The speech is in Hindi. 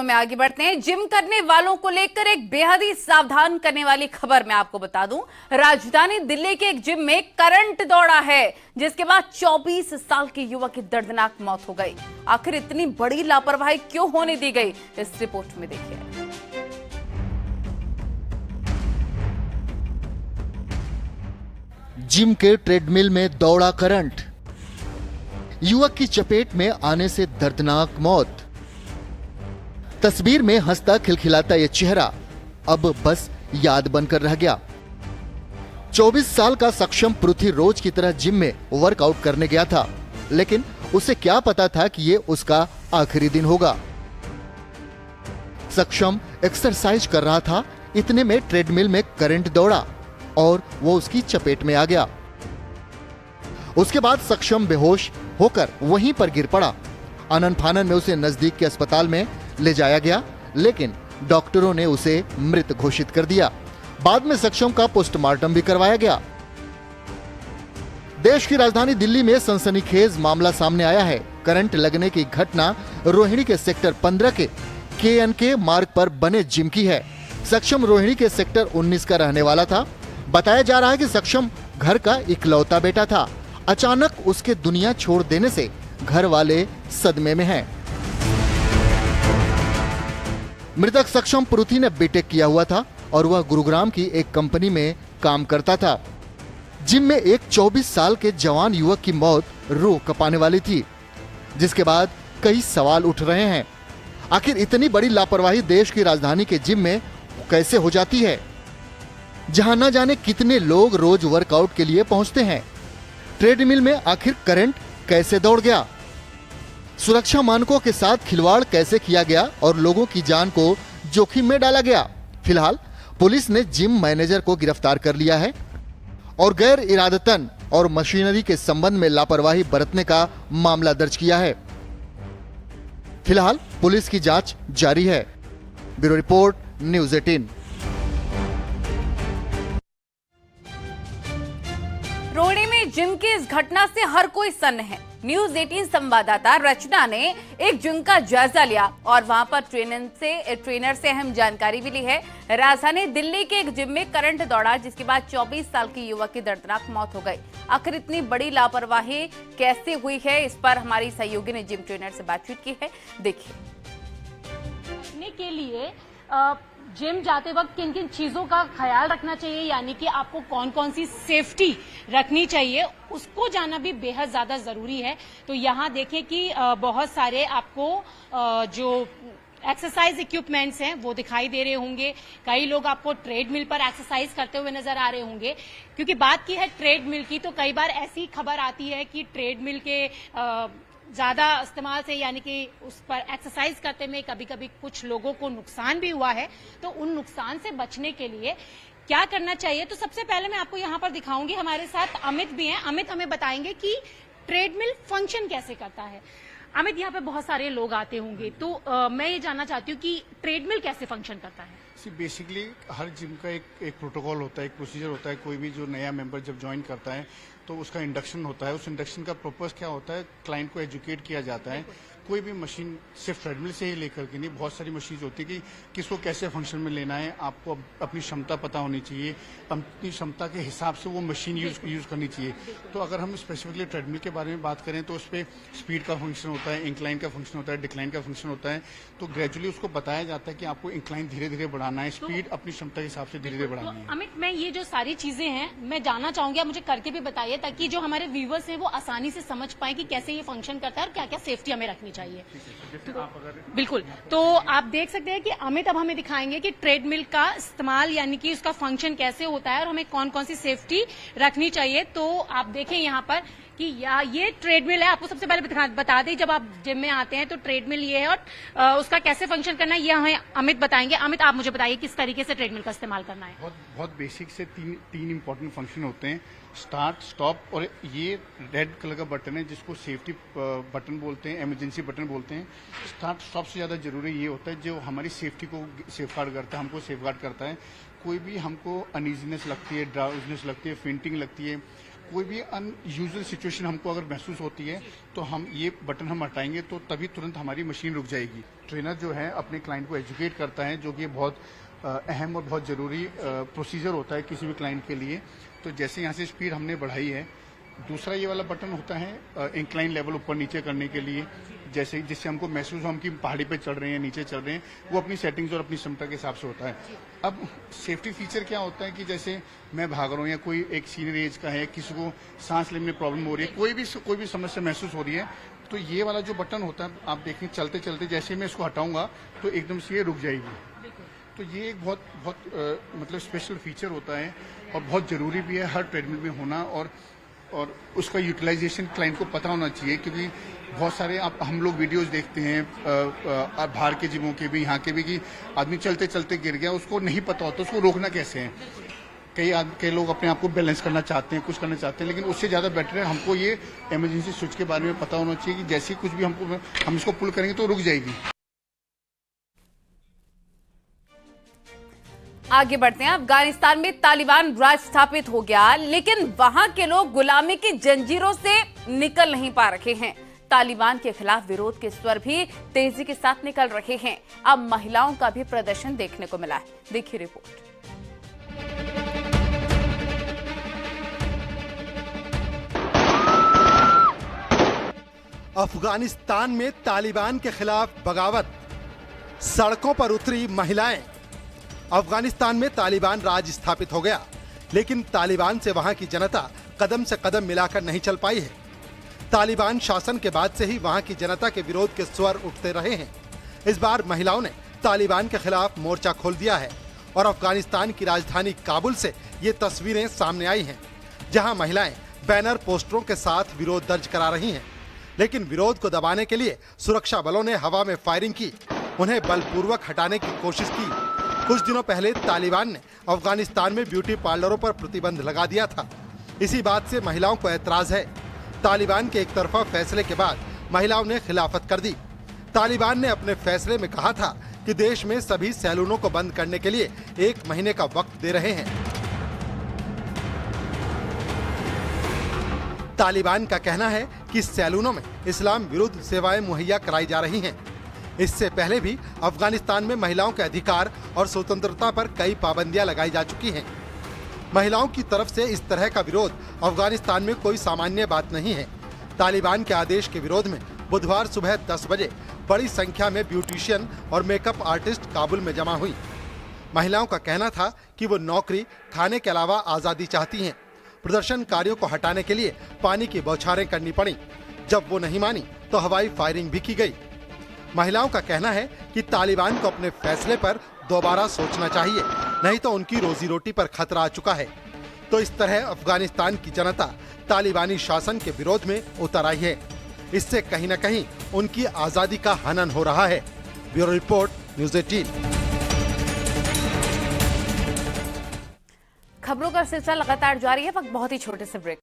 में आगे बढ़ते हैं। जिम करने वालों को लेकर एक बेहद ही सावधान करने वाली खबर मैं आपको बता दूं। राजधानी दिल्ली के एक जिम में करंट दौड़ा है, जिसके बाद 24 साल के युवक की दर्दनाक मौत हो गई। आखिर इतनी बड़ी लापरवाही क्यों होने दी गई, इस रिपोर्ट में देखिए। जिम के ट्रेडमिल में दौड़ा करंट, युवक की चपेट में आने से दर्दनाक मौत। तस्वीर में हंसता खिलखिलाता ये चेहरा अब बस याद बनकर रह गया। 24 साल का सक्षम पृथ्वी रोज की तरह जिम में वर्कआउट करने गया था, लेकिन उसे क्या पता था कि ये उसका आखिरी दिन होगा। सक्षम एक्सरसाइज कर रहा था, इतने में ट्रेडमिल में करंट दौड़ा और वो उसकी चपेट में आ गया। उसके बाद सक्षम बेहोश होकर वहीं पर गिर पड़ा। आनन फानन में उसे नजदीक के अस्पताल में ले जाया गया, लेकिन डॉक्टरों ने उसे मृत घोषित कर दिया। बाद में सक्षम का पोस्टमार्टम भी करवाया गया। देश की राजधानी दिल्ली में सनसनीखेज मामला सामने आया है। करंट लगने की घटना रोहिणी के सेक्टर 15 के KNK मार्ग पर बने जिम की है। सक्षम रोहिणी के सेक्टर 19 का रहने वाला था। बताया जा रहा है कि सक्षम घर का इकलौता बेटा था। अचानक उसके दुनिया छोड़ देने से घर वाले सदमे में हैं। मृतक सक्षम पृथ्वी ने बीटेक किया हुआ था और वह गुरुग्राम की एक कंपनी में काम करता था। जिम में एक 24 साल के जवान युवक की मौत रूह कपाने वाली थी, जिसके बाद कई सवाल उठ रहे हैं। आखिर इतनी बड़ी लापरवाही देश की राजधानी के जिम में कैसे हो जाती है, जहां न जाने कितने लोग रोज वर्कआउट के लिए पहुंचते हैं। ट्रेडमिल में आखिर करंट कैसे दौड़ गया, सुरक्षा मानकों के साथ खिलवाड़ कैसे किया गया और लोगों की जान को जोखिम में डाला गया। फिलहाल पुलिस ने जिम मैनेजर को गिरफ्तार कर लिया है और गैर इरादतन और मशीनरी के संबंध में लापरवाही बरतने का मामला दर्ज किया है। फिलहाल पुलिस की जांच जारी है। Bureau report, news 18। रोहिणी में जिम की इस घटना से हर कोई सन्न है। न्यूज़ 18 संवाददाता रचना ने एक जिम का जायजा लिया और वहां पर ट्रेनर से अहम जानकारी भी ली है। राजधानी दिल्ली के एक जिम में करंट दौड़ा, जिसके बाद 24 साल की युवक की दर्दनाक मौत हो गई। आखिर इतनी बड़ी लापरवाही कैसे हुई है, इस पर हमारी सहयोगी ने जिम ट्रेनर से बातचीत की है। देखिए। के लिए जिम जाते वक्त किन किन चीजों का ख्याल रखना चाहिए, यानी कि आपको कौन कौन सी सेफ्टी रखनी चाहिए, उसको जानना भी बेहद ज्यादा जरूरी है। तो यहाँ देखें कि बहुत सारे आपको जो एक्सरसाइज इक्विपमेंट्स हैं वो दिखाई दे रहे होंगे। कई लोग आपको ट्रेडमिल पर एक्सरसाइज करते हुए नजर आ रहे होंगे। क्योंकि बात की है ट्रेडमिल की, तो कई बार ऐसी खबर आती है कि ट्रेडमिल के ज्यादा इस्तेमाल से, यानी कि उस पर एक्सरसाइज करते में कभी कभी कुछ लोगों को नुकसान भी हुआ है। तो उन नुकसान से बचने के लिए क्या करना चाहिए, तो सबसे पहले मैं आपको यहाँ पर दिखाऊंगी। हमारे साथ अमित भी हैं। अमित हमें बताएंगे कि ट्रेडमिल फंक्शन कैसे करता है। अमित, यहाँ पे बहुत सारे लोग आते होंगे, तो मैं ये जानना चाहती हूँ कि ट्रेडमिल कैसे फंक्शन करता है। बेसिकली हर जिम का एक प्रोटोकॉल होता है, एक प्रोसीजर होता है। कोई भी जो नया मेंबर जब ज्वाइन करता है तो उसका इंडक्शन होता है। उस इंडक्शन का पर्पस क्या होता है, क्लाइंट को एजुकेट किया जाता है। कोई भी मशीन सिर्फ ट्रेडमिल से ही लेकर के नहीं, बहुत सारी मशीन होती है कि किसको कैसे फंक्शन में लेना है। आपको अपनी क्षमता पता होनी चाहिए, अपनी क्षमता के हिसाब से वो मशीन यूज करनी चाहिए। तो अगर हम स्पेसिफिकली ट्रेडमिल के बारे में बात करें तो उस पर स्पीड का फंक्शन होता है, इंक्लाइन का फंक्शन होता है, डिक्लाइन का फंक्शन होता है। तो ग्रेजुअली उसको बताया जाता है कि आपको इंक्लाइन धीरे धीरे बढ़ाना है, स्पीड अपनी क्षमता के हिसाब से धीरे धीरे बढ़ानी है। अमित, मैं ये जो सारी चीजें हैं मैं जानना चाहूंगी, आप मुझे करके भी बताइए, ताकि जो हमारे व्यूवर्स हैं वो आसानी से समझ पाए कि कैसे ये फंक्शन करता है और क्या क्या सेफ्टी हमें रखनी चाहिए। बिल्कुल। तो आप देख सकते हैं कि अमित अब हमें दिखाएंगे कि ट्रेडमिल का इस्तेमाल, यानी कि उसका फंक्शन कैसे होता है और हमें कौन कौन सी सेफ्टी रखनी चाहिए। तो आप देखें यहाँ पर कि ये ट्रेडमिल है। आपको सबसे पहले बता दें, जब आप जिम में आते हैं तो ट्रेडमिल ये है और उसका कैसे फंक्शन करना है ये हमें अमित बताएंगे। अमित, आप मुझे बताइए किस तरीके से ट्रेडमिल का इस्तेमाल करना है। बहुत बेसिक से तीन इंपॉर्टेंट फंक्शन होते हैं, स्टार्ट, स्टॉप और ये रेड कलर का बटन है जिसको सेफ्टी बटन बोलते हैं, इमरजेंसी बटन बोलते हैं। स्टार्ट स्टॉप से ज्यादा जरूरी ये होता है जो हमारी सेफ्टी को सेफगार्ड करता है, हमको सेफगार्ड करता है। कोई भी हमको अनईजीनेस लगती है, ड्राउजीनेस लगती है, फेंटिंग लगती है, कोई भी अनयूजुअल सिचुएशन हमको अगर महसूस होती है तो हम ये बटन हम हटाएंगे तो तभी तुरंत हमारी मशीन रुक जाएगी। ट्रेनर जो है अपने क्लाइंट को एजुकेट करता है, जो कि बहुत अहम और बहुत ज़रूरी प्रोसीजर होता है किसी भी क्लाइंट के लिए। तो जैसे यहाँ से स्पीड हमने बढ़ाई है, दूसरा ये वाला बटन होता है इंक्लाइन लेवल ऊपर नीचे करने के लिए, जैसे जिससे हमको महसूस हो हम कि पहाड़ी पे चढ़ रहे हैं, नीचे चढ़ रहे हैं, वो अपनी सेटिंग्स और अपनी क्षमता के हिसाब से होता है। अब सेफ्टी फीचर क्या होता है कि जैसे मैं भाग रहा हूँ या कोई एक सीनियर एज का है, किसी को सांस लेने में प्रॉब्लम हो रही है, कोई भी समस्या महसूस हो रही है, तो ये वाला जो बटन होता है आप देखें चलते चलते जैसे मैं इसको हटाऊंगा तो एकदम से ये रुक जाएगी। तो ये एक बहुत मतलब स्पेशल फीचर होता है और बहुत जरूरी भी है हर ट्रेडमिल में होना, और उसका यूटिलाइजेशन क्लाइंट को पता होना चाहिए, क्योंकि बहुत सारे हम लोग वीडियोस देखते हैं बाहर के जिमों के भी, यहाँ के भी, कि आदमी चलते चलते गिर गया, उसको नहीं पता होता उसको रोकना कैसे है। कई लोग अपने आप को बैलेंस करना चाहते हैं, कुछ करना चाहते हैं, लेकिन उससे ज़्यादा बेटर है हमको ये इमरजेंसी स्विच के बारे में पता होना चाहिए कि जैसे कुछ भी हम इसको पुल करेंगे तो रुक जाएगी। आगे बढ़ते हैं। अफगानिस्तान में तालिबान राज स्थापित हो गया, लेकिन वहां के लोग गुलामी की जंजीरों से निकल नहीं पा रहे हैं। तालिबान के खिलाफ विरोध के स्वर भी तेजी के साथ निकल रहे हैं। अब महिलाओं का भी प्रदर्शन देखने को मिला है। देखिए रिपोर्ट। अफगानिस्तान में तालिबान के खिलाफ बगावत, सड़कों पर उतरी महिलाएं। अफगानिस्तान में तालिबान राज स्थापित हो गया, लेकिन तालिबान से वहां की जनता कदम से कदम मिलाकर नहीं चल पाई है। तालिबान शासन के बाद से ही वहां की जनता के विरोध के स्वर उठते रहे हैं। इस बार महिलाओं ने तालिबान के खिलाफ मोर्चा खोल दिया है और अफगानिस्तान की राजधानी काबुल से ये तस्वीरें सामने आई हैं, जहां महिलाएं बैनर पोस्टरों के साथ विरोध दर्ज करा रही हैं। लेकिन विरोध को दबाने के लिए सुरक्षा बलों ने हवा में फायरिंग की, उन्हें बलपूर्वक हटाने की कोशिश की। कुछ दिनों पहले तालिबान ने अफगानिस्तान में ब्यूटी पार्लरों पर प्रतिबंध लगा दिया था। इसी बात से महिलाओं को ऐतराज है। तालिबान के एक तरफा फैसले के बाद महिलाओं ने खिलाफत कर दी। तालिबान ने अपने फैसले में कहा था कि देश में सभी सैलूनों को बंद करने के लिए 1 महीने का वक्त दे रहे हैं। तालिबान का कहना है कि सैलूनों में इस्लाम विरुद्ध सेवाएं मुहैया कराई जा रही हैं। इससे पहले भी अफगानिस्तान में महिलाओं के अधिकार और स्वतंत्रता पर कई पाबंदियां लगाई जा चुकी हैं। महिलाओं की तरफ से इस तरह का विरोध अफगानिस्तान में कोई सामान्य बात नहीं है। तालिबान के आदेश के विरोध में बुधवार सुबह 10 बजे बड़ी संख्या में ब्यूटिशियन और मेकअप आर्टिस्ट काबुल में जमा हुई। महिलाओं का कहना था कि वो नौकरी, खाने के अलावा आज़ादी चाहती हैं। प्रदर्शनकारियों को हटाने के लिए पानी की बौछारें करनी पड़ी। जब वो नहीं मानी तो हवाई फायरिंग भी की गई। महिलाओं का कहना है कि तालिबान को अपने फैसले पर दोबारा सोचना चाहिए, नहीं तो उनकी रोजी रोटी पर खतरा आ चुका है। तो इस तरह अफगानिस्तान की जनता तालिबानी शासन के विरोध में उतर आई है। इससे कहीं न कहीं उनकी आजादी का हनन हो रहा है। Bureau report, news 18। खबरों का सिलसिला लगातार जारी है। वक्त बहुत ही छोटे से ब्रेक